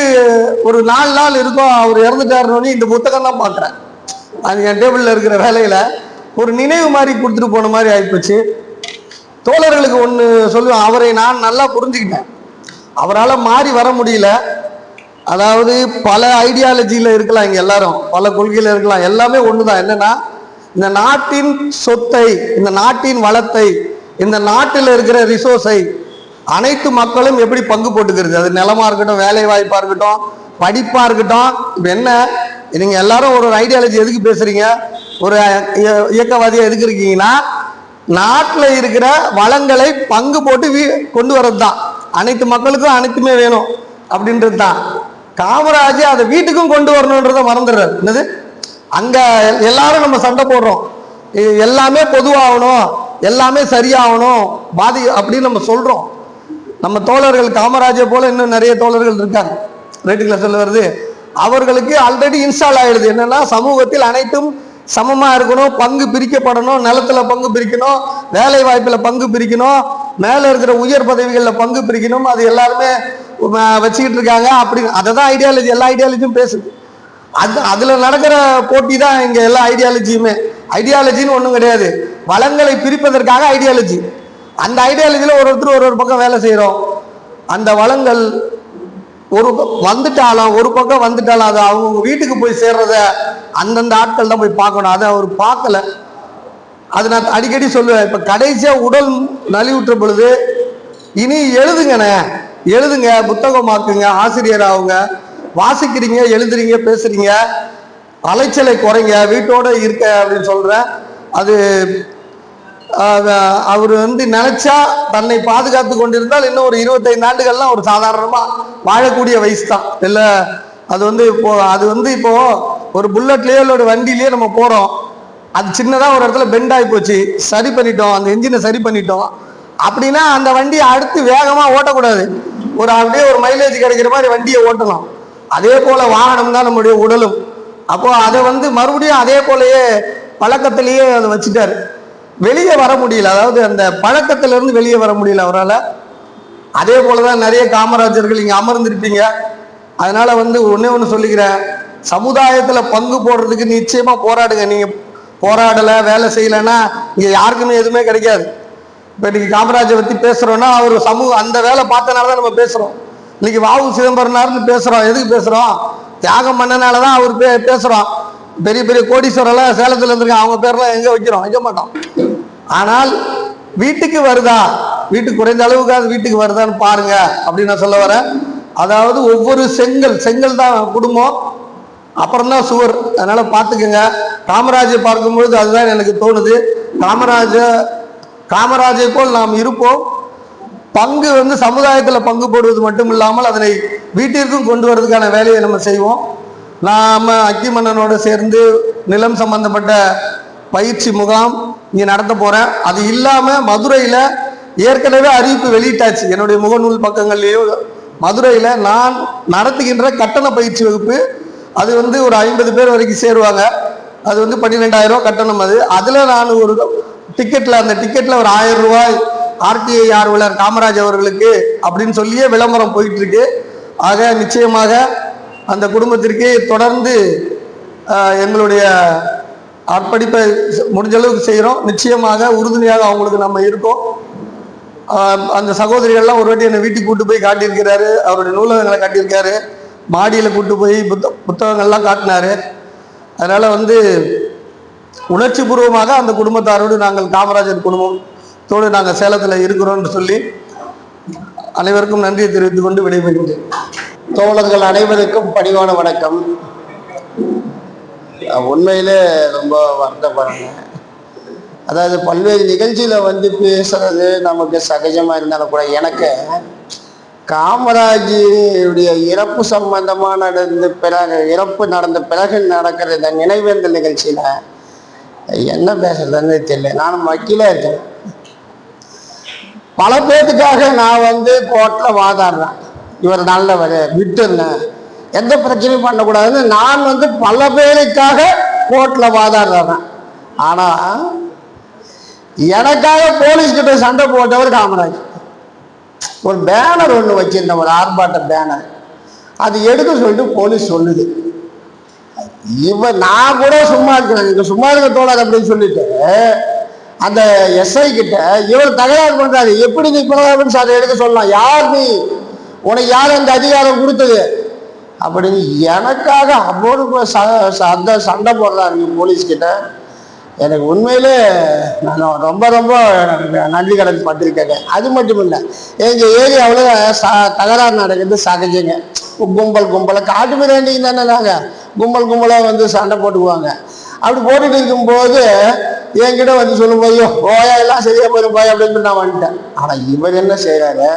ஒரு 4 நாள் இருக்கும். அவர் இறந்துட்டாருன்னு இந்த புத்தகம் தான் பார்க்குறேன். அது என் டேபிளில் இருக்கிற வேலையில் ஒரு நினைவு மாதிரி கொடுத்துட்டு போன மாதிரி ஆகிப்போச்சு. தோழர்களுக்கு ஒன்று சொல்லுவேன், அவரை நான் நல்லா புரிஞ்சுக்கிட்டேன். அவரால் மாறி வர முடியல. அதாவது பல ஐடியாலஜியில் இருக்கலாம், இங்கே எல்லாரும் பல கொள்கையில் இருக்கலாம், எல்லாமே ஒன்று தான். என்னன்னா, இந்த நாட்டின் சொத்தை, இந்த நாட்டின் வளத்தை, இந்த நாட்டில் இருக்கிற ரிசோர்ஸை அனைத்து மக்களும் எப்படி பங்கு போட்டுக்கிறது, அது நிலமா இருக்கட்டும், வேலை வாய்ப்பா இருக்கட்டும், படிப்பா இருக்கட்டும். இப்போ என்ன, நீங்க எல்லாரும் ஒரு ஐடியாலஜி எதுக்கு பேசுறீங்க, ஒரு இயக்கவாதியா எதுக்கு இருக்கீங்கன்னா, நாட்டில் இருக்கிற வளங்களை பங்கு போட்டு கொண்டு வர்றது தான். அனைத்து மக்களுக்கும் அனைத்துமே வேணும் அப்படின்றது தான். காமராஜ் அதை வீட்டுக்கும் கொண்டு வரணுன்றத மறந்துடுறாரு. என்னது, அங்க எல்லாரும் நம்ம சண்டை போடுறோம், எல்லாமே பொதுவாகணும், எல்லாமே சரியாகணும் அப்படின்னு நம்ம சொல்றோம். நம்ம தோழர்கள் காமராஜை போல இன்னும் நிறைய தோழர்கள் இருக்காங்க. ரேட்டுகளை சொல்ல வருது, அவர்களுக்கு ஆல்ரெடி இன்ஸ்டால் ஆயிடுது. என்னன்னா, சமூகத்தில் அனைத்தும் சமமா இருக்கணும், பங்கு பிரிக்கப்படணும், நிலத்துல பங்கு பிரிக்கணும், வேலை வாய்ப்புல பங்கு பிரிக்கணும், மேல இருக்கிற உயர் பதவிகளில் பங்கு பிரிக்கணும், அது எல்லாருமே வச்சுக்கிட்டு இருக்காங்க. அப்படி அதை தான் ஐடியாலஜி, எல்லா ஐடியாலஜியும் பேசுது. அதுல நடக்கிற போட்டி தான் இங்க எல்லா ஐடியாலஜியுமே. ஐடியாலஜின்னு ஒன்றும் கிடையாது, வளங்களை பிரிப்பதற்காக ஐடியாலஜி. அந்த ஐடியாலஜியில் ஒருத்தர் ஒரு பக்கம் வேலை செய்கிறோம். அந்த வளங்கள் ஒரு பக்கம் வந்துட்டாலும் அது அவங்க வீட்டுக்கு போய் சேர்றத அந்தந்த ஆட்கள் தான் போய் பார்க்கணும். அதை அவர் பார்க்கல. அது நான் அடிக்கடி சொல்லுவேன். இப்போ கடைசியாக உடல் நலிவுற்ற பொழுது, இனி எழுதுங்க, புத்தகமாக்குங்க, ஆசிரியர் ஆகுங்க, வாசிக்கிறீங்க, எழுதுறீங்க, பேசுறீங்க, அலைச்சலை குறைங்க, வீட்டோட இருக்க அப்படின்னு சொல்றேன். அது அவர் வந்து நினைச்சா தன்னை பாதுகாத்து கொண்டிருந்தால் இன்னும் ஒரு 25 ஆண்டுகள்லாம் ஒரு சாதாரணமா வாழக்கூடிய வயசு தான். இல்லை, அது வந்து இப்போ ஒரு புல்லட்லயோ இல்லை ஒரு வண்டியிலேயே நம்ம போறோம், அது சின்னதாக ஒரு இடத்துல பெண்ட் ஆகி போச்சு, சரி பண்ணிட்டோம், அந்த என்ஜினை சரி பண்ணிட்டோம் அப்படின்னா அந்த வண்டியை அடுத்து வேகமாக ஓட்டக்கூடாது, அப்படியே ஒரு மைலேஜ் கிடைக்கிற மாதிரி வண்டியை ஓட்டலாம். அதே போல வாகனம் தான் நம்முடைய உடலும். அப்போ அதை வந்து மறுபடியும் அதே போலயே பழக்கத்திலேயே அதை வச்சுட்டாரு. வெளியே வர முடியல, அதாவது அந்த பழக்கத்திலிருந்து வெளியே வர முடியல அவரால். அதே போலதான் நிறைய காமராஜர்கள் இங்கே அமர்ந்திருப்பீங்க. அதனால வந்து ஒன்று சொல்லிக்கிறேன், சமுதாயத்தில் பங்கு போடுறதுக்கு நிச்சயமா போராடுங்க. நீங்க போராடலை, வேலை செய்யலைன்னா இங்கே யாருக்குமே எதுவுமே கிடைக்காது. இப்போ இன்னைக்கு காமராஜை பற்றி பேசுறோம்னா அவர் அந்த வேலை பார்த்தனால தான் நம்ம பேசுறோம். இன்னைக்கு வாவு சிதம்பரனார்னு பேசுறோம். எதுக்கு பேசுறோம்? தியாகம் பண்ணனால தான் அவர் பேசுறோம். பெரிய பெரிய கோடீஸ்வரெல்லாம் சேலத்தில் இருந்திருக்காங்க, அவங்க பேர்லாம் எங்க வைக்க மாட்டோம். ஆனால் வீட்டுக்கு வருதா, வீட்டுக்கு குறைந்த அளவுக்கு அது வீட்டுக்கு வருதான்னு பாருங்க அப்படின்னு நான் சொல்ல வரேன். அதாவது ஒவ்வொரு செங்கல் தான் குடும்பம், அப்புறம் தான் சுவர். அதனால பார்த்துக்குங்க. காமராஜை பார்க்கும்பொழுது அதுதான் எனக்கு தோணுது. காமராஜை போல் நாம் இருப்போம். பங்கு வந்து சமுதாயத்தில் பங்கு போடுவது மட்டும் இல்லாமல் அதனை வீட்டிற்கும் கொண்டு வரதுக்கான வேலையை நம்ம செய்வோம். நாம் அக்கிமன்னனோடு சேர்ந்து நிலம் சம்பந்தப்பட்ட பயிற்சி முகாம் இங்கே நடத்த போகிறேன். அது இல்லாமல் மதுரையில் ஏற்கனவே அறிவிப்பு வெளியிட்டாச்சு. என்னுடைய முகநூல் பக்கங்கள்லேயோ மதுரையில் நான் நடத்துகின்ற கட்டண பயிற்சி வகுப்பு, அது வந்து ஒரு 50 பேர் வரைக்கும் சேருவாங்க. அது வந்து 12,000 ரூபா கட்டணம். அதில் நான் ஒரு டிக்கெட்டில், அந்த டிக்கெட்டில் ஒரு 1000 ரூபாய் RTI ஆர்வலர் காமராஜ் அவர்களுக்கு அப்படின்னு சொல்லியே விளம்பரம் போயிட்டு இருக்கு. ஆக நிச்சயமாக அந்த குடும்பத்திற்கு தொடர்ந்து எங்களுடைய அர்ப்பணிப்பை முடிஞ்ச அளவுக்கு செய்கிறோம். நிச்சயமாக உறுதுணையாக அவங்களுக்கு நம்ம இருக்கோம். அந்த சகோதரிகள்லாம் ஒரு வாட்டி என்னை வீட்டுக்கு கூட்டு போய் காட்டியிருக்கிறாரு. அவருடைய நூலகங்களை காட்டியிருக்காரு. மாடியில் கூட்டு போய் புத்தகங்கள்லாம் காட்டினாரு. அதனால வந்து உணர்ச்சி பூர்வமாக அந்த குடும்பத்தாரோடு நாங்கள் காமராஜர் குடும்பத்தோடு நாங்கள் சேலத்தில் இருக்கிறோம்னு சொல்லி அனைவருக்கும் நன்றியை தெரிவித்துக் கொண்டு விடைபெறுகிறேன். தோழர்கள் அனைவருக்கும் பணிவான வணக்கம். உண்மையிலே ரொம்ப வருத்தப்படுறேன். அதாவது பல்வேறு நிகழ்ச்சியில் வந்து பேசுறது நமக்கு சகஜமாக இருந்தாலும் கூட எனக்கு காமராஜருடைய இறப்பு சம்பந்தமாக இறப்பு நடந்த பிறகு நடக்கிற இந்த நினைவேந்தல் நிகழ்ச்சியில் என்ன பேசுறதுன்னு தெரியல. நானும் வக்கீலாக இருக்கேன். பல பேர்த்துக்காக நான் வந்து கோர்ட்டில் வாதாடுறேன். இவர் நல்லவர், விட்டுருங்க, எந்த பிரச்சனையும் பண்ணக்கூடாதுன்னு நான் வந்து பல பேருக்காக கோர்ட்டில் வாதாடுறேன். ஆனால் எனக்காக போலீஸ் கிட்ட சண்டை போட்டவர் காமராஜ். ஒரு பேனர் ஒன்று வச்சிருந்தேன், ஒரு ஆர்ப்பாட்ட பேனர். அது எடுக்க சொல்லிட்டு போலீஸ் சொல்லுது. நான் கூட சும்மா இருக்கிறேன், இங்க சும்மா இருக்க தோழர் அப்படின்னு சொல்லிட்டு அந்த SI கிட்ட இவர் தகராறு பண்றாரு. எப்படி நீ பிரதாபன் சார் எடுக்க சொல்லலாம்? யார் நீ? உனக்கு யார் அந்த அதிகாரம் கொடுத்தது அப்படின்னு எனக்காக அவ்வளோ சண்டை போடுறாரு போலீஸ்கிட்ட. எனக்கு உண்மையிலே நான் ரொம்ப ரொம்ப நன்றி கடன் பட்டிருக்கேங்க. அது மட்டும் இல்லை, எங்கள் ஏரியாவில் தகராறு நடக்குது சகஜங்க. கும்பலாக காட்டு மிராண்டிங்க தானே, நாங்கள் கும்பலாக வந்து சண்டை போட்டுக்குவாங்க. அப்படி போட்டுட்டு இருக்கும்போது என்கிட்ட வந்து சொல்லும்போது ஓயா எல்லாம் சரியா போயிடும் போய் அப்படின்னு நான் வந்துட்டேன். ஆனால் இவர் என்ன செய்கிறாரு,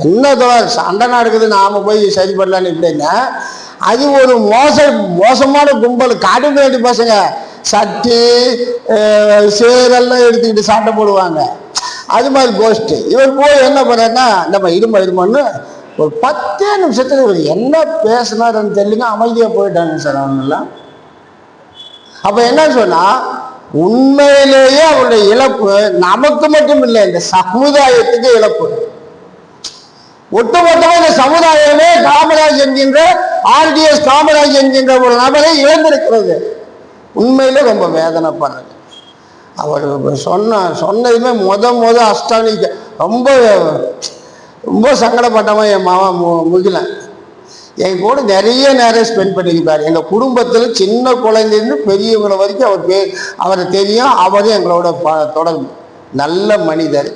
என்ன சண்டை நடக்குது நாம போய் சரி பண்ணலான்னு இப்படின்னா அது ஒரு மோசமான கும்பல். காட்டு மிராண்டி பசங்க சட்டி சேரெல்லாம் எடுத்துக்கிட்டு சண்டை போடுவாங்க. அது மாதிரி கோஷ்டி. இவர் போய் என்ன பண்ணாருன்னா நம்ம இருமான்னு ஒரு 10 நிமிஷத்துல இவர் என்ன பேசினாருன்னு தெரியலங்க, அமைதியா போயிட்டாங்க சார் அவங்கெல்லாம். அப்ப என்ன சொன்னா, உண்மையிலேயே அவருடைய இழப்பு நமக்கு மட்டும் இல்லை, இந்த சமுதாயத்துக்கு இழப்பு. ஒட்டுமொத்தமாக இந்த சமுதாயமே காமராஜ் என்கின்ற RDS காமராஜ் என்கின்ற ஒரு நபரை இழந்திருக்கிறது. உண்மையிலே ரொம்ப வேதனைப்படுறது. அவர் சொன்னதுமே முத அஷ்டானிக்கு ரொம்ப சங்கடப்பட்டவன் என் மாவன் முகிலன். என் கூட நிறைய நேரம் ஸ்பெண்ட் பண்ணியிருப்பார். எங்கள் குடும்பத்தில் சின்ன குழந்தைன்னு பெரியவங்களை வரைக்கும் அவரை தெரியும். அவரும் எங்களோட தொடர்பு. நல்ல மனிதர்.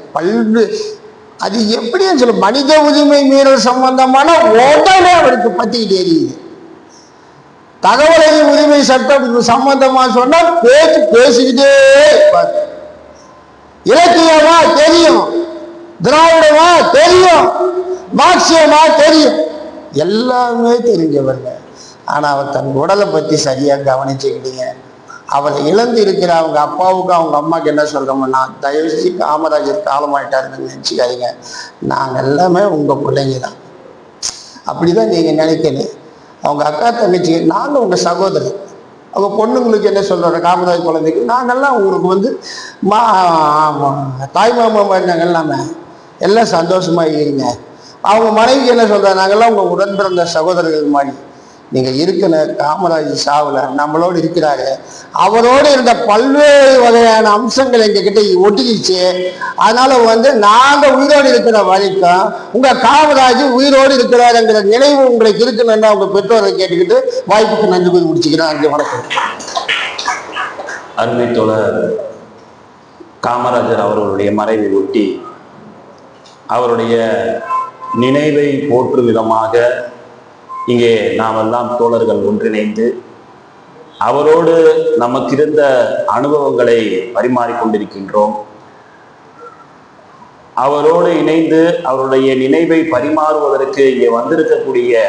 அது எப்படின்னு சொல்ல, மனித உரிமை மீறல் சம்பந்தமான உடனே அவருக்கு பத்திக்கிட்டு எரியுது. தகவல் உரிமை சட்டம் சம்பந்தமா சொன்னா பேசிக்கிட்டே இருப்பார். இலக்கியமா தெரியும், திராவிடமா தெரியும், மார்க்சியமா தெரியும், எல்லாமே தெரிஞ்சவங்க. ஆனா அவர் தன் உடலை பத்தி சரியா கவனிச்சுக்கிட்டீங்க. அவரை இழந்து இருக்கிற அவங்க அப்பாவுக்கு அவங்க அம்மாவுக்கு என்ன சொல்றோம்னா, தயவு செஞ்சு காமராஜர் காலமாயிட்டாருன்னு நினைச்சுக்காதீங்க, நாங்கள் எல்லாமே உங்க பிள்ளைங்க தான். அப்படிதான் நீங்க நினைக்கணும். அவங்க அக்கா தங்கச்சி நாங்கள் உங்க சகோதரர். அவங்க பொண்ணுங்களுக்கு என்ன சொல்றாங்க, காமராஜ் குழந்தைக்கு நாங்கள்லாம் உங்களுக்கு வந்து தாய் மாமா மாதிரி நாங்கள் எல்லாமே எல்லாம் சந்தோஷமா இருங்க. அவங்க மனைவிக்கு என்ன சொல்றாங்க, நாங்கள்லாம் உங்க உடன் பிறந்த சகோதரர்கள் மாதிரி நீங்க இருக்கணும். காமராஜ் சாவுல நம்மளோடு இருக்கிறாரு. அவரோடு இருந்த பல்வேறு வகையான அம்சங்கள் எங்ககிட்ட ஒட்டிக்கிச்சு. அதனால வந்து நாங்க உயிரோடு இருக்கிற வரைக்கும் உங்க காமராஜ் உயிரோடு இருக்கிறாருங்கிற நினைவு உங்களுக்கு இருக்கணும்னா உங்க பெற்றோரை கேட்டுக்கிட்டு வாய்ப்புக்கு நன்றி கூறி முடிச்சுக்கிறேன். அங்கே வணக்கம். அருமை தோழர் காமராஜர் அவர்களுடைய மறைவை ஒட்டி அவருடைய நினைவை போற்றும் விதமாக இங்கே நாம் எல்லாம் தோழர்கள் ஒன்றிணைந்து அவரோடு நமக்கு இருந்த அனுபவங்களை பரிமாறிக்கொண்டிருக்கின்றோம். அவரோடு இணைந்து அவருடைய நினைவை பரிமாறுவதற்கு இங்கே வந்திருக்கக்கூடிய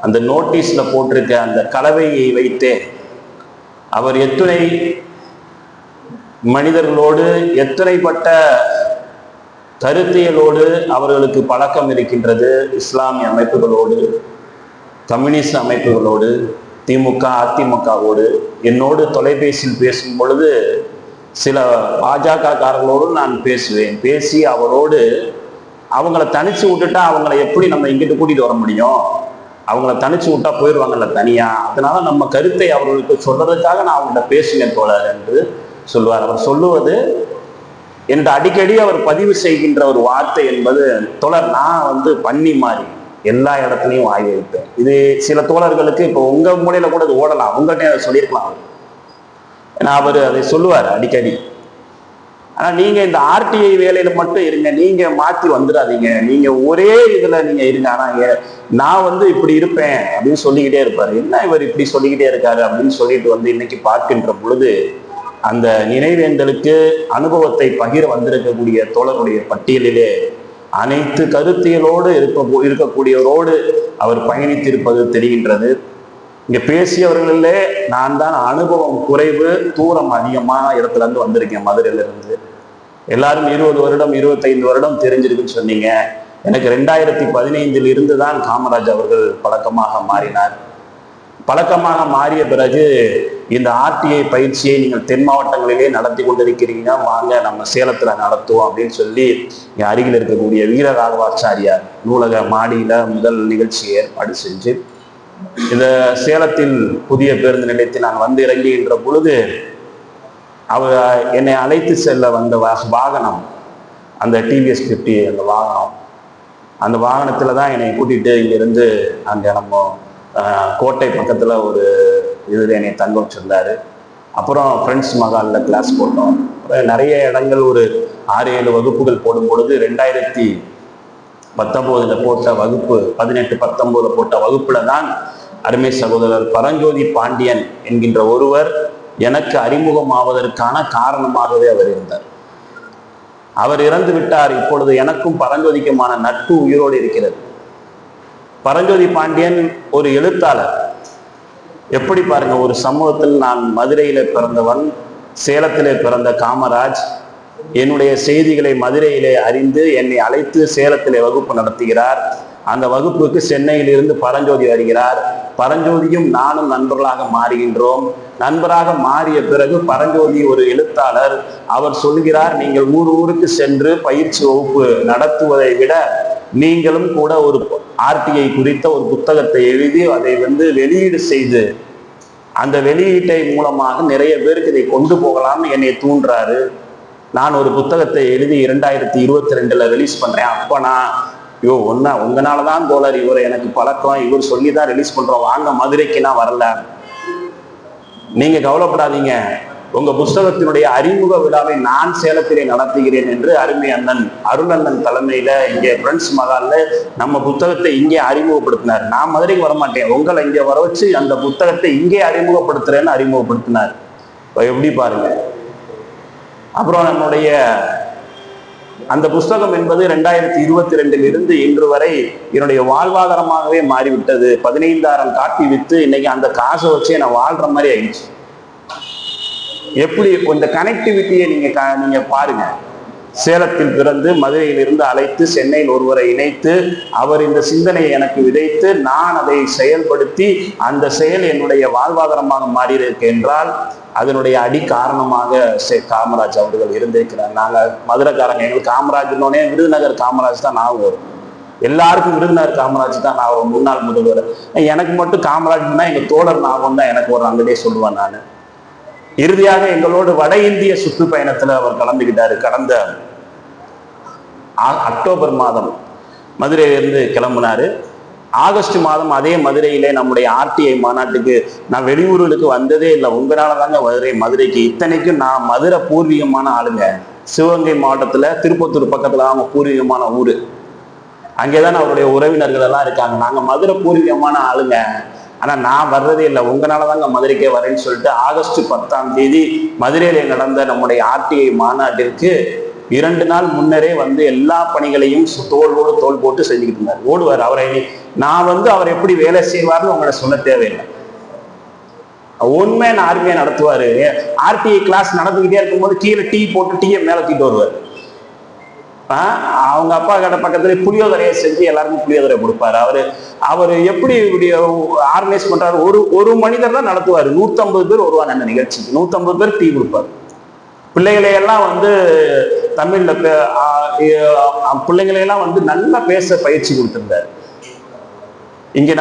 அந்த நோட்டீஸ்ல போட்டிருக்க அந்த கலவையை வைத்தே அவர் எத்துணை மனிதர்களோடு எத்தனைப்பட்ட கருத்தியலோடு அவர்களுக்கு பழக்கம் இருக்கின்றது. இஸ்லாமிய அமைப்புகளோடு, கம்யூனிஸ்ட் அமைப்புகளோடு, திமுக அதிமுகவோடு. என்னோடு தொலைபேசியில் பேசும் பொழுது சில பாஜக காரர்களோடு நான் பேசுவேன். பேசி அவரோடு அவங்கள தனிச்சு விட்டுட்டா அவங்கள எப்படி நம்ம இங்கிட்டு கூட்டிட்டு வர முடியும்? அவங்கள தனிச்சு விட்டா போயிடுவாங்கல்ல தனியா. அதனால நம்ம கருத்தை அவர்களுக்கு சொல்றதுக்காக நான் அவங்கள்ட்ட பேசுவேன் தோழர் என்று சொல்வார். அவர் சொல்லுவது என்று அடிக்கடி அவர் பதிவு செய்கின்ற ஒரு வார்த்தை என்பது, தோழர் நான் பண்ணி மாறி எல்லா இடத்துலையும் வாய் வைப்பேன். இது சில தோழர்களுக்கு இப்போ உங்க மூலையில கூட அது ஓடலாம், உங்கள்கிட்ட அதை சொல்லியிருக்கலாம். ஏன்னா அவர் அதை சொல்லுவார் அடிக்கடி. ஆனா நீங்க இந்த ஆர்டிஐ வேலையில மட்டும் இருங்க, நீங்க மாத்தி வந்துடாதீங்க, நீங்க ஒரே இதுல நீங்க இருங்க. ஆனா நான் இப்படி இருப்பேன் அப்படின்னு சொல்லிக்கிட்டே இருப்பாரு. என்ன இவர் இப்படி சொல்லிக்கிட்டே இருக்காரு அப்படின்னு சொல்லிட்டு இன்னைக்கு பார்க்கின்ற பொழுது அந்த நினைவேந்தலுக்கு அனுபவத்தை பகிர வந்திருக்கக்கூடிய தோழருடைய பட்டியலிலே அனைத்து கருத்தியலோடு இருக்கக்கூடியவரோடு அவர் பயணித்திருப்பது தெரிகின்றது. இங்க பேசியவர்களிலே நான் தான் அனுபவம் குறைவு, தூரம் அதிகமான இடத்துல இருந்து வந்திருக்கேன், மதுரையில இருந்து. எல்லாரும் 20 வருடம் 25 வருடம் தெரிஞ்சிருக்குன்னு சொன்னீங்க. எனக்கு 2015 இருந்து தான் காமராஜ் அவர்கள் பழக்கமாக மாறினார். பழக்கமாக மாறிய பிறகு இந்த ஆர்டிஐ பயிற்சியை நீங்கள் தென் மாவட்டங்களிலே நடத்தி கொண்டிருக்கிறீங்க, வாங்க நம்ம சேலத்துல நடத்துவோம் அப்படின்னு சொல்லி இங்க அருகில் இருக்கக்கூடிய வீரராகவாச்சாரியார் நூலக மாடியில முதல் நிகழ்ச்சியை ஏற்பாடு செஞ்சு, இந்த சேலத்தில் புதிய பேருந்து நிலையத்தில் நான் இறங்குகின்ற பொழுது அவர் என்னை அழைத்து செல்ல வந்த வாகனம் அந்த டிவிஎஸ் 50 அந்த வாகனத்துல தான் என்னை கூட்டிட்டு இங்கிருந்து அங்க நம்ம கோட்டை பக்கத்துல ஒரு இதுல என்னை தங்க வச்சிருந்தாரு. அப்புறம் ஃப்ரெண்ட்ஸ் மகாலில் கிளாஸ் போட்டோம். நிறைய இடங்கள் ஒரு 6-7 வகுப்புகள் போடும் பொழுது 2019 போட்ட வகுப்பு 18-19 போட்ட வகுப்புல தான் அருமை சகோதரர் பரஞ்சோதி பாண்டியன் என்கின்ற ஒருவர் எனக்கு அறிமுகமாவதற்கான காரணமாகவே அவர் இருந்தார். அவர் இறந்து விட்டார். இப்பொழுது எனக்கும் பரஞ்சோதிக்குமான நட்பு உயிரோடு இருக்கிறது. பரஞ்சோதி பாண்டியன் ஒரு எழுத்தாளர். எப்படி பாருங்க, ஒரு சமூகத்தில் நான் மதுரையில பிறந்தவன், சேலத்திலே பிறந்த காமராஜ் என்னுடைய செய்திகளை மதுரையிலே அறிந்து என்னை அழைத்து சேலத்திலே வகுப்பு நடத்துகிறார். அந்த வகுப்புக்கு சென்னையிலிருந்து பரஞ்சோதி வருகிறார். பரஞ்சோதியும் நானும் நண்பர்களாக மாறுகின்றோம். நண்பராக மாறிய பிறகு பரஞ்சோதி ஒரு எழுத்தாளர். அவர் சொல்கிறார், நீங்கள் ஊருக்கு சென்று பயிற்சி வகுப்பு நடத்துவதை விட நீங்களும் கூட ஒரு ஆர்டிஐ குறித்த ஒரு புத்தகத்தை எழுதி அதை வெளியீடு செய்து அந்த வெளியீட்டை மூலமாக நிறைய பேருக்கு இதை கொண்டு போகலாம்னு என்னை தூண்டுறாரு. நான் ஒரு புத்தகத்தை எழுதி 2022 ரிலீஸ் பண்றேன். அப்ப நான் உங்களாலதான் தோழர், இவர் எனக்கு பழக்கம், இவர் சொல்லிதான் ரிலீஸ் பண்றோம், வாங்க மதுரைக்கு நான் வரல, நீங்க கவலைப்படாதீங்க, உங்க புஸ்தகத்தினுடைய அறிமுக விழாவை நான் சேலத்திலே நடத்துகிறேன் என்று அருமை அண்ணன் அருளண்ணன் தலைமையில இங்கே ஃப்ரெண்ட்ஸ் மகால்ல நம்ம புத்தகத்தை இங்கே அறிமுகப்படுத்தினார். நான் மதுரைக்கு வரமாட்டேன், உங்களை இங்கே வர வச்சு அந்த புத்தகத்தை இங்கே அறிமுகப்படுத்துறேன்னு அறிமுகப்படுத்தினார். எப்படி பாருங்க. அப்புறம் நம்முடைய அந்த புஸ்தகம் என்பது 2022 இருந்து இன்று வரை என்னுடைய வாழ்வாதாரமாகவே மாறிவிட்டது. 15,000 காப்பி வித்து இன்னைக்கு அந்த காசை வச்சே நான் வாழ்ற மாதிரி ஆயிடுச்சு. எப்படி இந்த கனெக்டிவிட்டியை நீங்க பாருங்க. சேலத்தில் பிறந்து மதுரையிலிருந்து அழைத்து சென்னையில் ஒருவரை இணைத்து அவர் இந்த சிந்தனையை எனக்கு விதைத்து நான் அதை செயல்படுத்தி அந்த செயல் என்னுடைய வாழ்வாதாரமாக மாறி இருக்கு என்றால் அதனுடைய அடி காரணமாக காமராஜ் அவர்கள் இருந்திருக்கிறார். நாங்கள் மதுரைக்காரங்க, எங்களுக்கு காமராஜ்னோடனே விருதுநகர் காமராஜ் தான் ஞாபகம் வரும். எல்லாருக்கும் விருதுநகர் காமராஜ் தான் நான் ஒரு முன்னாள் முதல்வர். எனக்கு மட்டும் காமராஜ்னா எங்க தோழர் ஞாபகம் தான் எனக்கு ஒரு அங்கடே சொல்லுவேன் நான். இறுதியாக எங்களோடு வட இந்திய சுற்றுப்பயணத்துல அவர் கலந்துகிட்டாரு. கடந்த அக்டோபர் மாதம் மதுரையிலிருந்து கிளம்பினாரு. ஆகஸ்ட் மாதம் அதே மதுரையிலே நம்முடைய ஆர்டிஐ மாநாட்டுக்கு நான் வெளியூர்களுக்கு வந்ததே இல்லை, உங்களால தாங்க மதுரைக்கு. இத்தனைக்கும் நான் மதுரை பூர்வீகமான ஆளுங்க. சிவகங்கை மாவட்டத்துல திருப்பத்தூர் பக்கத்துல அவங்க பூர்வீகமான ஊரு. அங்கேதான் அவருடைய உறவினர்கள் எல்லாம் இருக்காங்க. நாங்க மதுரை பூர்வீகமான ஆளுங்க. ஆனா நான் வர்றதே இல்லை, உங்களாலதாங்க மதுரைக்கே வரேன்னு சொல்லிட்டு ஆகஸ்ட் 10 மதுரையில நடந்த நம்முடைய ஆர்டிஐ மாநாட்டிற்கு 2 நாள் முன்னரே வந்து எல்லா பணிகளையும் தோளோடு தோல் போட்டு செஞ்சுக்கிட்டு இருந்தார். ஓடுவார். நான் அவர் எப்படி வேலை செய்வார்னு உங்களை சொல்ல தேவையில்லை. உண்மையான ஆர்மியை நடத்துவாரு. ஆர்டிஐ கிளாஸ் நடந்துகிட்டே இருக்கும்போது கீழே டீ போட்டு டீயை மேல தூக்கிட்டு வருவார். அவங்க அப்பா கடை பக்கத்துல புளியோதரையை செஞ்சு எல்லாருக்கும் புளியோதரை கொடுப்பாரு. அவரு எப்படி ஆர்கனைஸ் பண்றாரு, ஒரு மனிதர் தான் நடத்துவாரு. 150 பேர் வருவாங்க அந்த நிகழ்ச்சிக்கு. 150 பேர் டீ கொடுப்பாரு. பிள்ளைகளையெல்லாம் தமிழ்ல பிள்ளைங்களையெல்லாம் நல்லா பேச பயிற்சி கொடுத்திருந்தார். இங்க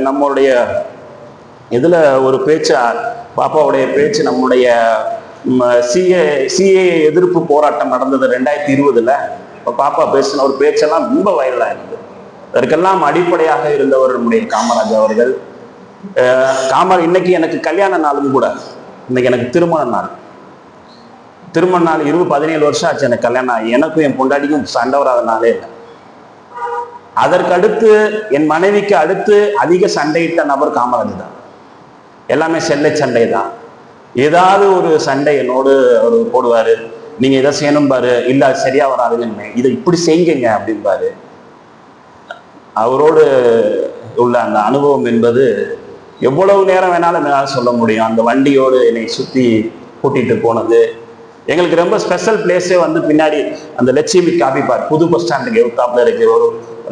நம்மளுடைய இதுல ஒரு பேச்சு, பாப்பாவுடைய பேச்சு, நம்முடைய சிஏ எதிர்ப்பு போராட்டம் நடந்தது 2020. பாப்பா பேசின ஒரு பேச்செல்லாம் ரொம்ப வைரலா இருந்தது. அதற்கெல்லாம் அடிப்படையாக இருந்தவர் நம்முடைய காமராஜ் அவர்கள். இன்னைக்கு எனக்கு கல்யாண நாளும் கூட, இன்னைக்கு எனக்கு திருமண நாள் 17 வருஷம் ஆச்சு எனக்கு கல்யாணம் ஆகி. எனக்கும் என் பொண்டாட்டிக்கும் சண்டை வராத நாளே இல்லை. அதற்கு அடுத்து என் மனைவிக்கு அடுத்து அதிக சண்டையிட்ட நபர் காமராஜ் தான். எல்லாமே செல்லை சண்டை தான். ஏதாவது ஒரு சண்டை என்னோடு அவர் போடுவாரு. நீங்க இதை செய்யணும் பாரு, இல்ல அது சரியா வராதுன்னு, இதை இப்படி செய்யுங்க அப்படின்பாரு. அவரோடு உள்ள அந்த அனுபவம் என்பது எவ்வளவு நேரம் வேணாலும் சொல்ல முடியும். அந்த வண்டியோடு என்னை சுத்தி கூட்டிட்டு போனது எங்களுக்கு ரொம்ப ஸ்பெஷல் பிளேஸே பின்னாடி அந்த லட்சுமி காபி பார் புது பஸ் ஸ்டாண்டுக்கு எவுத்தாப்புல இருக்கு.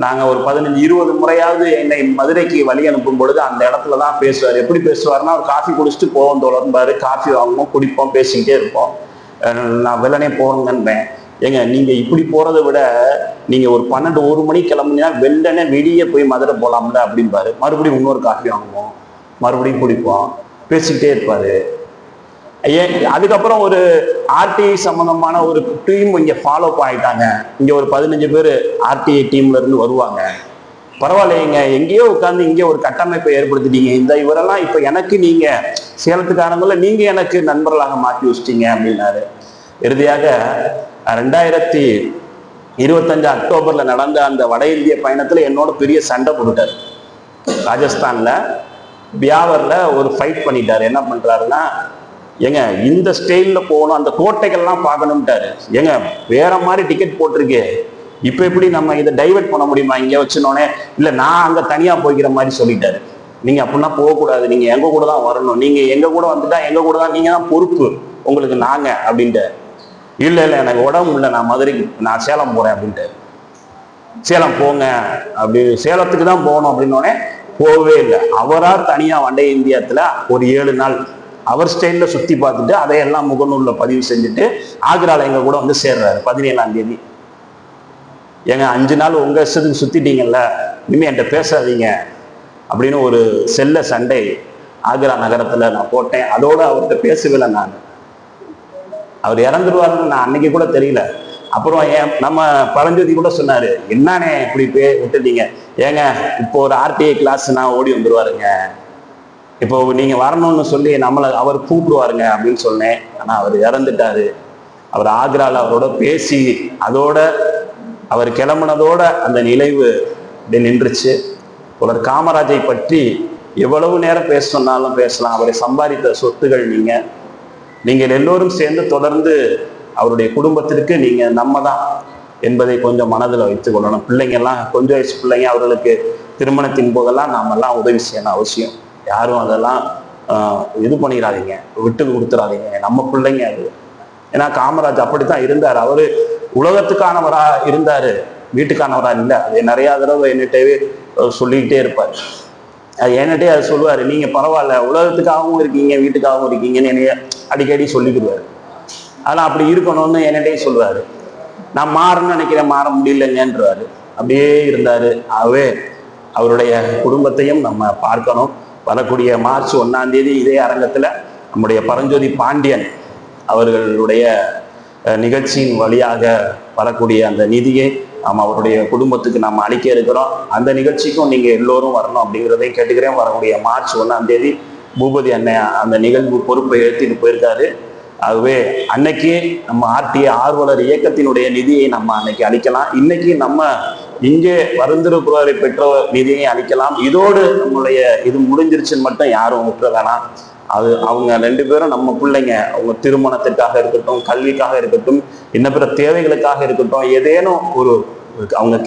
நாங்கள் ஒரு 15-20 முறையாவது என்னை மதுரைக்கு வழி அனுப்பும் பொழுது அந்த இடத்துல தான் பேசுவார். எப்படி பேசுவார்னா, ஒரு காஃபி குடிச்சிட்டு போவோம் தோழர்பாரு. காஃபி வாங்குவோம், குடிப்போம், பேசிக்கிட்டே இருப்போம். நான் வெள்ளனே போகணுங்கன்பேன். ஏங்க நீங்கள் இப்படி போகிறத விட நீங்கள் ஒரு 12-1 மணிக்கு கிளம்புனீங்கன்னா வெள்ளனே வெளியே போய் மதுரை போகலாம்ல அப்படின்பாரு. மறுபடியும் இன்னொரு காஃபி வாங்குவோம், மறுபடியும் குடிப்போம், பேசிக்கிட்டே இருப்பாரு. அதுக்கப்புறம் ஒரு ஆர்டிஐ சம்பந்தமான ஒரு டீம் இங்க ஃபாலோ ஆயிட்டாங்க. இங்க ஒரு 15 பேர் ஆர்டிஐ டீம்ல இருந்து வருவாங்க. பரவாயில்லைங்க, எங்கேயோ உட்காந்து இங்கே ஒரு கட்டமைப்பை ஏற்படுத்திட்டீங்க. இவரெல்லாம் இப்ப எனக்கு நீங்க சேலத்துக்காரங்கள நீங்க எனக்கு நண்பர்களாக மாற்றி வச்சிட்டீங்க அப்படின்னாரு. இறுதியாக 2025 அக்டோபர்ல நடந்த அந்த வட இந்திய பயணத்துல என்னோட பெரிய சண்டை போட்டுட்டாரு. ராஜஸ்தான்ல பியாவர்ல ஒரு ஃபைட் பண்ணிட்டாரு. என்ன பண்றாருன்னா, ஏங்க இந்த ஸ்டைல்ல போகணும், அந்த கோட்டைகள்லாம் பார்க்கணும்ட்டாரு. ஏங்க வேற மாதிரி டிக்கெட் போட்டிருக்கு, இப்ப எப்படி நம்ம இதை டைவெர்ட் பண்ண முடியுமா இங்க வச்சுனோடனே? இல்ல நான் அங்க தனியா போய்க்கிற மாதிரி சொல்லிட்டாரு. நீங்க அப்படின்னா போகக்கூடாது, நீங்க எங்க கூட தான் வரணும், நீங்க எங்க கூட வந்துட்டா எங்க கூட தான், நீங்க தான் பொறுப்பு உங்களுக்கு நாங்க அப்படின்ட்டு. இல்ல எனக்கு உடம்பு இல்லை, நான் மதுரைக்கு நான் சேலம் போறேன் அப்படின்ட்டு. சேலம் போங்க அப்படி, சேலத்துக்கு தான் போகணும் அப்படின்னோடனே போகவே இல்லை. அவரா தனியா வட இந்தியத்துல ஒரு 7 நாள் அவர் ஸ்டைல்ல சுத்தி பார்த்துட்டு அதையெல்லாம் முகநூல்ல பதிவு செஞ்சுட்டு ஆக்ரால எங்க கூட சேர்றாரு 17ஆம் தேதி. ஏங்க 5 நாள் உங்க இஷ்டத்துக்கு சுத்திட்டீங்கல்ல, இனிமே என்கிட்ட பேசாதீங்க அப்படின்னு ஒரு செல்ல சண்டை ஆக்ரா நகரத்துல நான் போட்டேன். அதோட அவர்கிட்ட பேசவில்லை நான். அவர் இறந்துருவாருன்னு நான் அன்னைக்கு கூட தெரியல. அப்புறம் நம்ம பழஞ்சோதி கூட சொன்னாரு, என்னன்னே இப்படி விட்டுட்டீங்க? ஏங்க இப்போ ஒரு ஆர்டிஐ கிளாஸ்னா ஓடி வந்துருவாருங்க, இப்போ நீங்க வரணும்னு சொல்லி அவர் கூப்பிடுவாருங்க அப்படின்னு சொன்னேன். ஆனா அவர் இறந்துட்டாரு. அவர் ஆக்ரால அவரோட பேசி அதோட அவர் கிளம்புனதோட அந்த நினைவு அப்படி நின்றுச்சு. ஒரு காமராஜை பற்றி எவ்வளவு நேரம் பேச சொன்னாலும் பேசலாம். அவரை சம்பாதித்த சொத்துகள் நீங்கள் எல்லோரும் சேர்ந்து தொடர்ந்து அவருடைய குடும்பத்திற்கு நீங்க நம்ம தான் என்பதை கொஞ்சம் மனதில் வைத்துக் கொள்ளணும். பிள்ளைங்க எல்லாம் கொஞ்சம் வயசு பிள்ளைங்க, அவர்களுக்கு திருமணத்தின் போதெல்லாம் நாமெல்லாம் உதவி செய்யணும் அவசியம். யாரும் அதெல்லாம் இது பண்ணிடாதீங்க, விட்டு கொடுத்துடாதீங்க. நம்ம பிள்ளைங்க அது. ஏன்னா காமராஜ் அப்படித்தான் இருந்தார். அவரு உலகத்துக்கானவரா இருந்தாரு, வீட்டுக்கானவரா இல்லை. அது நிறைய தடவை என்னட்டவே சொல்லிக்கிட்டே இருப்பார். அது என்கிட்டே அதை சொல்லுவாரு, நீங்க பரவாயில்ல, உலகத்துக்காகவும் இருக்கீங்க வீட்டுக்காகவும் இருக்கீங்கன்னு என்னைய அடிக்கடி சொல்லிக்கிடுவாரு. அதெல்லாம் அப்படி இருக்கணும்னு என்னட்டே சொல்லுவாரு. நான் மாறணும்னு நினைக்கிறேன், மாற முடியலைங்கன்றாரு. அப்படியே இருந்தாரு. ஆகவே அவருடைய குடும்பத்தையும் நம்ம பார்க்கணும். வரக்கூடிய மார்ச் 1ஆம் தேதி இதே அரங்கத்துல நம்முடைய பரஞ்சோதி பாண்டியன் அவர்களுடைய நிகழ்ச்சியின் வழியாக வரக்கூடிய அந்த நிதியை நாம் அவருடைய குடும்பத்துக்கு நாம் அளிக்க இருக்கிறோம். அந்த நிகழ்ச்சிக்கும் நீங்க எல்லோரும் வரணும் அப்படிங்கிறதையும் கேட்டுக்கிறேன். வரக்கூடிய மார்ச் 1ஆம் தேதி பூபதி அண்ணன் அந்த நிகழ்வு பொறுப்பை ஏற்றிட்டு போயிருக்காரு. ஆகவே அன்னைக்கு நம்ம ஆர்டிஐ ஆர்வலர் இயக்கத்தினுடைய நிதியை நம்ம அன்னைக்கு அளிக்கலாம். இன்னைக்கு நம்ம இங்கே வருந்திருப்பவரை பெற்றோர் நிதியை அளிக்கலாம். இதோடு நம்முடைய இது முடிஞ்சிருச்சுன்னு மட்டும் யாரும் விட்டுற வேணாம். அது அவங்க 2 பேரும் நம்ம பிள்ளைங்க. அவங்க திருமணத்திற்காக இருக்கட்டும், கல்விக்காக இருக்கட்டும், இன்னும் பிற தேவைகளுக்காக இருக்கட்டும், ஏதேனும் ஒரு அவங்க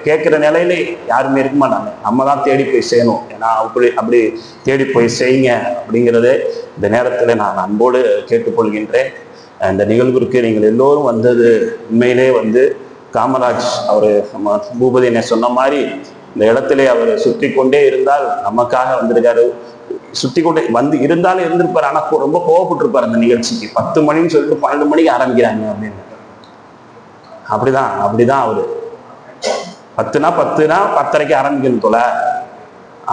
கேட்கிற நிலையில யாருமே இருக்க மாட்டாங்க. நம்ம தான் தேடி போய் செய்யணும். ஏன்னா அப்படி தேடி போய் செய்யுங்க அப்படிங்கிறதே இந்த நேரத்தில் நான் அன்போடு கேட்டுக்கொள்கின்றேன். இந்த நிகழ்விற்கு நீங்கள் எல்லோரும் வந்தது உண்மையிலே காமராஜ் அவர் நம்ம பூபதி என்ன சொன்ன மாதிரி இந்த இடத்துல அவர் சுற்றி கொண்டே இருந்தால் நமக்காக வந்திருக்காரு. சுற்றி கொண்டே இருந்தாலும் இருந்திருப்பாரு. ஆனா ரொம்ப கோவப்பட்டிருப்பாரு அந்த நிகழ்ச்சிக்கு. 10 மணின்னு சொல்லிட்டு 12 மணிக்கு ஆரம்பிக்கிறாங்க அப்படின்னு. அப்படிதான் அவரு 10னா 10:30க்கு ஆரம்பிக்கணும் தொலை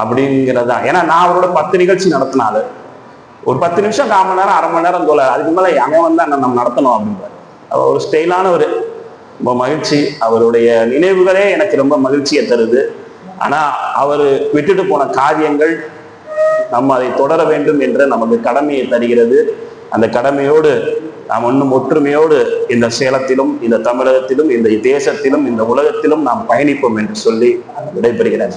அப்படிங்கிறதா. ஏன்னா நான் அவரோட 10 நிகழ்ச்சி நடத்தினாலு ஒரு 10 நிமிஷம் 1/4 மணி நேரம் 1/2 மணி நேரம் தொலை, அதுக்கு மேல அவன் நம்ம நடத்தணும் அப்படின்பாரு. ஒரு ஸ்டைலான ரொம்ப மகிழ்ச்சி. அவருடைய நினைவுகளே எனக்கு ரொம்ப மகிழ்ச்சியை தருது. ஆனா அவர் விட்டுட்டு போன காரியங்கள் நம்ம அதை தொடர வேண்டும் என்ற நமக்கு கடமையை தருகிறது. அந்த கடமையோடு நாம் இன்னும் ஒற்றுமையோடு இந்த சேலத்திலும், இந்த தமிழகத்திலும், இந்த தேசத்திலும், இந்த உலகத்திலும் நாம் பயணிப்போம் என்று சொல்லி விடைபெறுகிறேன்.